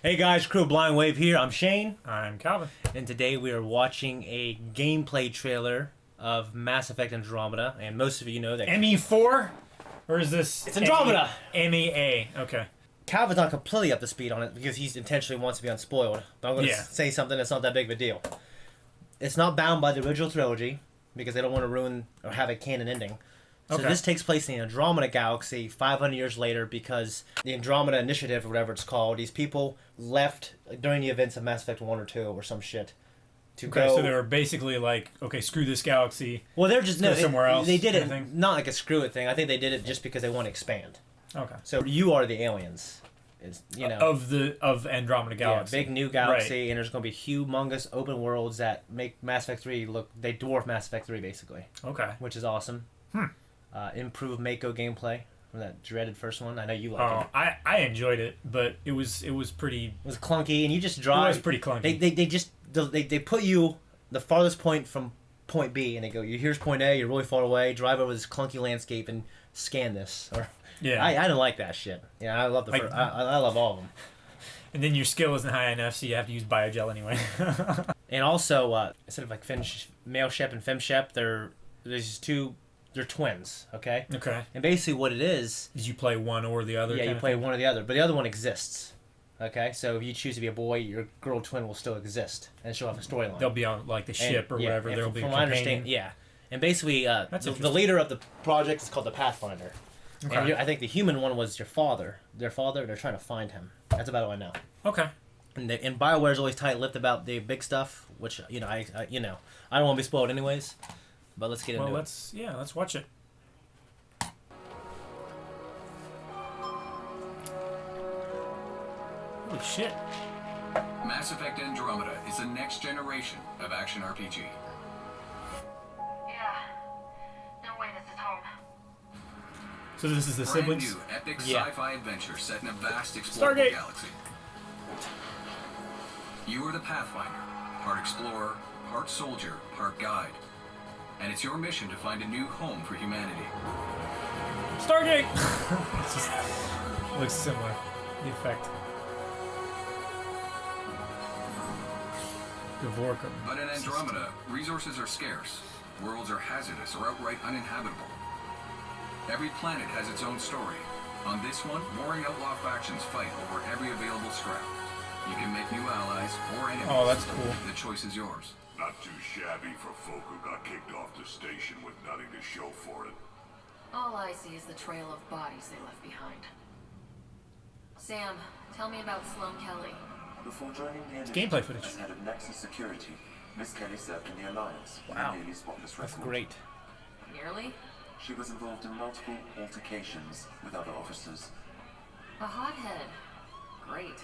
Hey guys, Crew Blind Wave here. I'm Shane, I'm Calvin. and today we are watching a gameplay trailer of Mass Effect Andromeda. And most of you know that ME4? Or is this... It's Andromeda! MEA. Okay. Calvin's not completely up to speed on it because he intentionally wants to be unspoiled. But I'm going to say something that's not that big of a deal. It's not bound by the original trilogy because they don't want to ruin or have a canon ending. So this takes place in the Andromeda galaxy 500 years later because the Andromeda Initiative, or whatever it's called, these people left during the events of Mass Effect 1 or 2 or some shit to go... So they were basically like, okay, screw this galaxy. Well, they're just... Go somewhere else. They did it, not like a screw it thing. I think they did it just because they want to expand. Okay. So you are the aliens. Of Andromeda Galaxy. Yeah, big new galaxy, and there's going to be humongous open worlds that make Mass Effect 3 look... They dwarf Mass Effect 3, basically. Okay. Which is awesome. Improved Mako gameplay from that dreaded first one. I know you like it. I enjoyed it, but it was pretty... It was clunky, and you just drive... It was pretty clunky. They put you the farthest point from point B, and they go, here's point A, you're really far away, drive over this clunky landscape and scan this. Or yeah. I didn't like that shit. Yeah, I love I love all of them. And then your skill isn't high enough, so you have to use biogel anyway. And also, instead of like male Shep and Fem Shep, there's two... They're twins, okay? Okay. And basically what it is... Did you play one or the other? Yeah, you play one or the other. But the other one exists, okay? So if you choose to be a boy, your girl twin will still exist. And she'll have a storyline. They'll be on, like, the ship or whatever. There'll be a companion. Yeah. And basically, the leader of the project is called the Pathfinder. Okay. And I think the human one was your father. Their father, they're trying to find him. That's about all I know. Okay. And BioWare's always tight-lipped about the big stuff, which, I don't want to be spoiled anyways. But let's get into it. Let's watch it. Holy shit. Mass Effect Andromeda is the next generation of action RPG. Yeah. No way this is home. So this is the siblings? Brand new epic sci-fi adventure set in a vast explorable galaxy. You are the Pathfinder, part explorer, part soldier, part guide. And it's your mission to find a new home for humanity. Stargate! It just looks similar. The effect. Gavorka. But in Andromeda, resources are scarce, worlds are hazardous or outright uninhabitable. Every planet has its own story. On this one, warring outlaw factions fight over every available scrap. You can make new allies or enemies. Oh, that's cool. The choice is yours. Not too shabby for folk who got kicked off the station with nothing to show for it. All I see is the trail of bodies they left behind. Sam, tell me about Sloane Kelly. Before joining the gameplay footage. As head of Nexus Security, Miss Kelly served in the Alliance. Wow. Nearly spotless That's record. great. Nearly? She was involved in multiple altercations with other officers. A hothead. Great.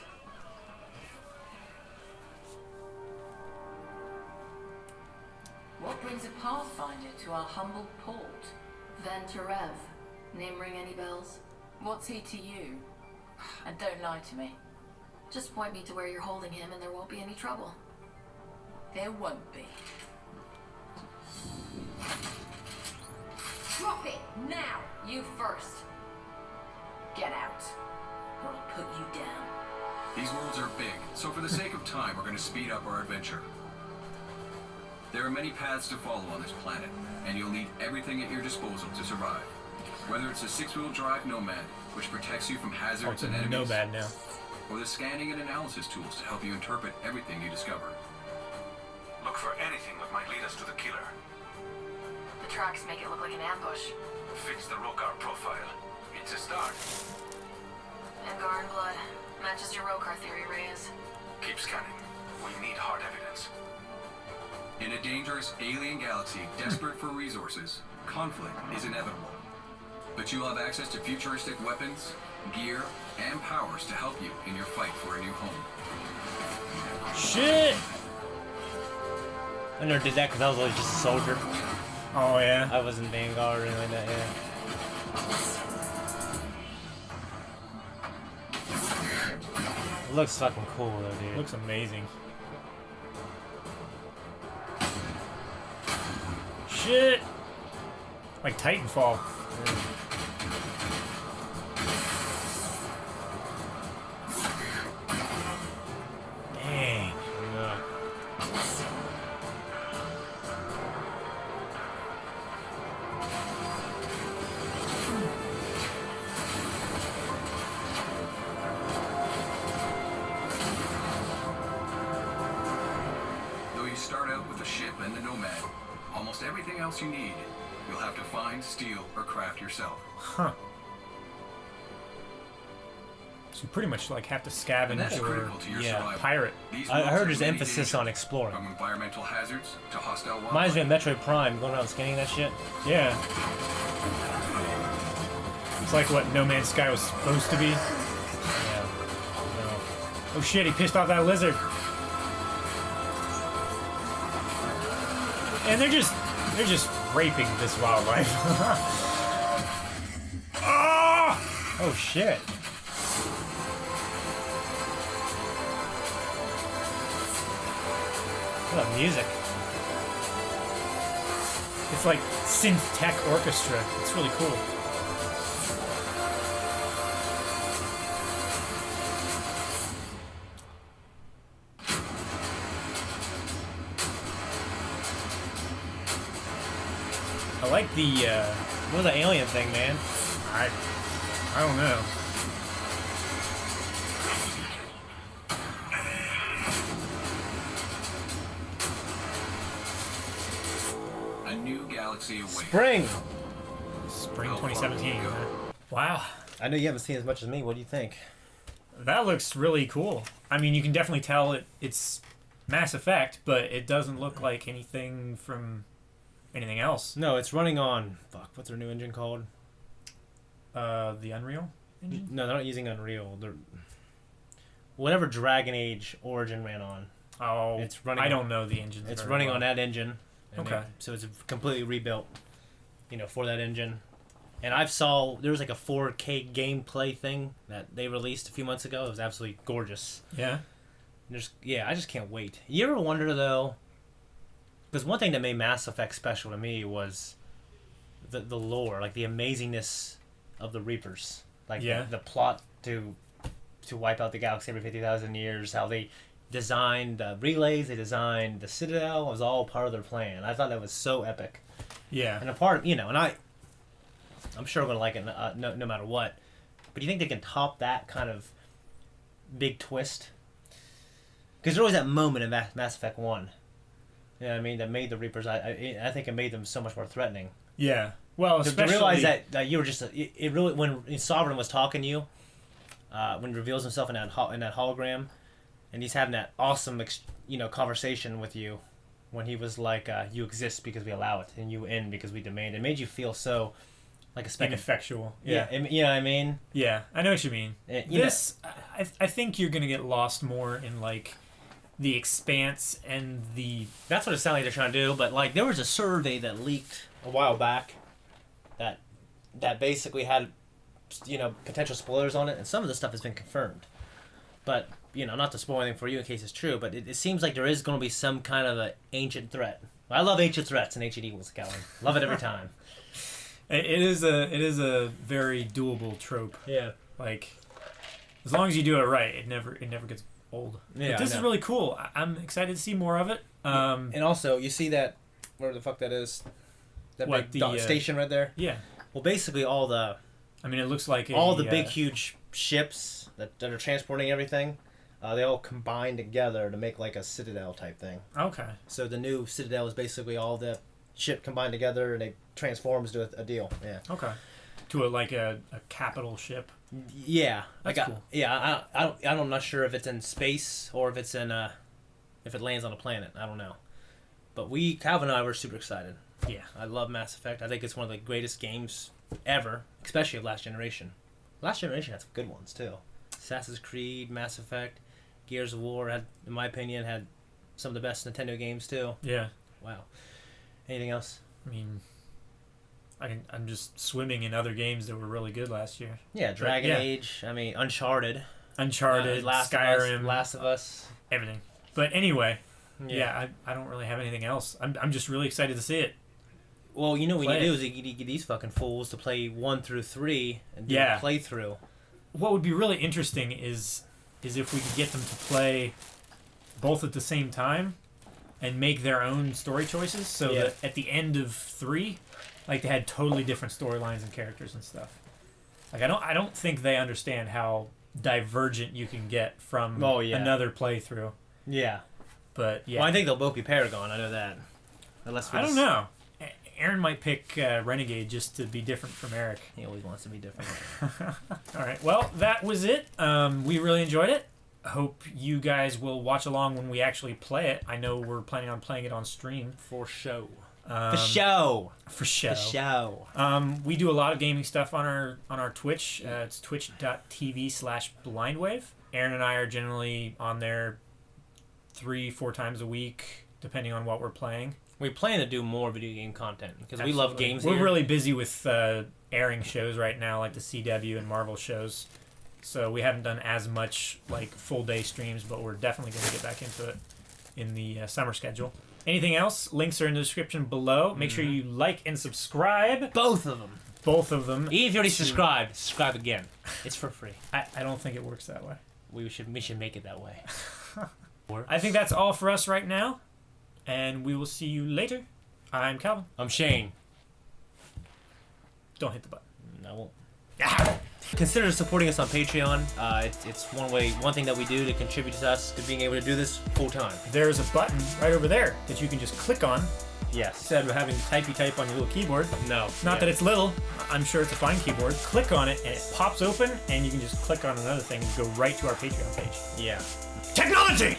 What brings a Pathfinder to our humble port? Van Terev. Name ring any bells? What's he to you? And don't lie to me. Just point me to where you're holding him and there won't be any trouble. There won't be. Drop it! Now! You first! Get out, or I'll put you down. These worlds are big, so for the sake of time, we're going to speed up our adventure. There are many paths to follow on this planet, and you'll need everything at your disposal to survive. Whether it's a six-wheel drive Nomad, which protects you from hazards and enemies, Nomad now. or the scanning and analysis tools to help you interpret everything you discover. Look for anything that might lead us to the killer. The tracks make it look like an ambush. Fix the Rokar profile. It's a start. And Garn blood. Matches your Rokar theory, Reyes. Keep scanning. We need hard evidence. In a dangerous alien galaxy desperate for resources, conflict is inevitable. But you'll have access to futuristic weapons, gear, and powers to help you in your fight for a new home. Shit! I never did that because I was always just a soldier. Oh, yeah? I wasn't Vanguard or anything like that, yeah. It looks fucking cool though, dude. Looks amazing. Shit! Like Titanfall. both the ship and the Nomad, almost everything else you need, you'll have to find, steal, or craft yourself. Huh. So you pretty much like have to And that's scavenge critical to your or survival. pirate. These I modes heard have there's many emphasis dangers, on exploring. from environmental hazards to hostile Reminds me wildlife. of Metroid Prime, going around scanning that shit. Yeah. It's like what No Man's Sky was supposed to be. Yeah. Oh shit, he pissed off that lizard. And they're just raping this wildlife. Ah! Oh shit. What music. It's like synth tech orchestra. It's really cool. I like the What was that alien thing, man? I don't know. A new galaxy awaits. Spring! Spring How far 2017. will you go? Huh? Wow. I know you haven't seen as much as me. What do you think? That looks really cool. I mean, you can definitely tell it's Mass Effect, but it doesn't look like anything from anything else. No, it's running on... Fuck, what's their new engine called? The Unreal Engine? No, they're not using Unreal. They're... Whatever Dragon Age Origin ran on. Oh, It's running I on- don't know the engines. It's very running well. on that engine. and Okay. so it's completely rebuilt, for that engine. And there was like a 4K gameplay thing that they released a few months ago. It was absolutely gorgeous. Yeah. I just can't wait. You ever wonder though? Because one thing that made Mass Effect special to me was the lore, like the amazingness of the Reapers, like Yeah. the plot to wipe out the galaxy every 50,000 years. How they designed the relays, they designed the Citadel. It was all part of their plan. I thought that was so epic. Yeah. And I'm sure I'm gonna like it no matter what. But do you think they can top that kind of big twist? Because there's always that moment in Mass Effect 1. You know what I mean? That made the Reapers. I think it made them so much more threatening. Yeah. Well, To especially realize that you were just it really when Sovereign was talking to you, when he reveals himself in that hologram, and he's having that awesome conversation with you, when he was like, "You exist because we allow it, and you end because we demand." It made you feel so like a speck of ineffectual. yeah. You know what I mean? Yeah, I know what you mean. You I think you're gonna get lost more in like the expanse and the That's what it sounds like they're trying to do. But like, there was a survey that leaked a while back that basically had potential spoilers on it, and some of the stuff has been confirmed. But not to spoil anything for you in case it's true, but it seems like there is going to be some kind of an ancient threat. I love ancient threats and ancient evils, Calvin. Love it every time. it is a very doable trope. Yeah. Like, as long as you do it right, it never gets old. Yeah, But this I is know. really cool. I'm excited to see more of it. And also, you see that where the fuck that is? That What, big the, station right there. Yeah. Well, basically all the I mean, it looks like all the big huge ships that are transporting everything, they all combine together to make like a Citadel type thing. Okay. So the new Citadel is basically all the ship combined together, and it transforms to a deal. Yeah. Okay. To a capital ship. Yeah. That's cool. Yeah. I'm not sure if it's in space or if it's in if it lands on a planet. I don't know. But Calvin and I were super excited. Yeah. I love Mass Effect. I think it's one of the greatest games ever, especially of Last Generation. Last Generation had some good ones too. Assassin's Creed, Mass Effect, Gears of War in my opinion, had some of the best Nintendo games too. Yeah. Wow. Anything else? I mean, I'm just swimming in other games that were really good last year. Yeah, Dragon yeah. Age. I mean, Uncharted, Uncharted, Skyrim, Last of Us. everything. But anyway, yeah, I don't really have anything else. I'm just really excited to see it. Well, what you Play do it. is you get these fucking fools to play 1 through 3 and do Yeah. a playthrough. What would be really interesting is if we could get them to play both at the same time and make their own story choices, so Yeah. that at the end of 3, like they had totally different storylines and characters and stuff. Like I don't think they understand how divergent you can get from Oh, yeah. another playthrough. Yeah. But yeah, Well, I think they'll both be Paragon. I know that. Unless I don't know. Aaron might pick Renegade just to be different from Eric. He always wants to be different. All right. Well, that was it. We really enjoyed it. Hope you guys will watch along when we actually play it. I know we're planning on playing it on stream. For show. For show. For show. For show. We do a lot of gaming stuff on our Twitch. It's twitch.tv/blindwave. Aaron and I are generally on there 3-4 times a week, depending on what we're playing. We plan to do more video game content because we love games. We're here. really busy with airing shows right now, like the CW and Marvel shows. So we haven't done as much like full day streams, but we're definitely going to get back into it in the summer schedule. Anything else? Links are in the description below. Make sure you like and subscribe. Both of them. Both of them. Even if you already subscribed, subscribe again. It's for free. I don't think it works that way. We should make it that way. I think that's all for us right now, and we will see you later. I'm Calvin. I'm Shane. Don't hit the button. I won't. Consider supporting us on Patreon. It's one thing that we do to contribute to us to being able to do this full time. There's a button right over there that you can just click on Yes. instead of having to type on your little keyboard. No. Not that it's little. I'm sure it's a fine keyboard. Click on it and it pops open, and you can just click on another thing and go right to our Patreon page. Yeah. Technology!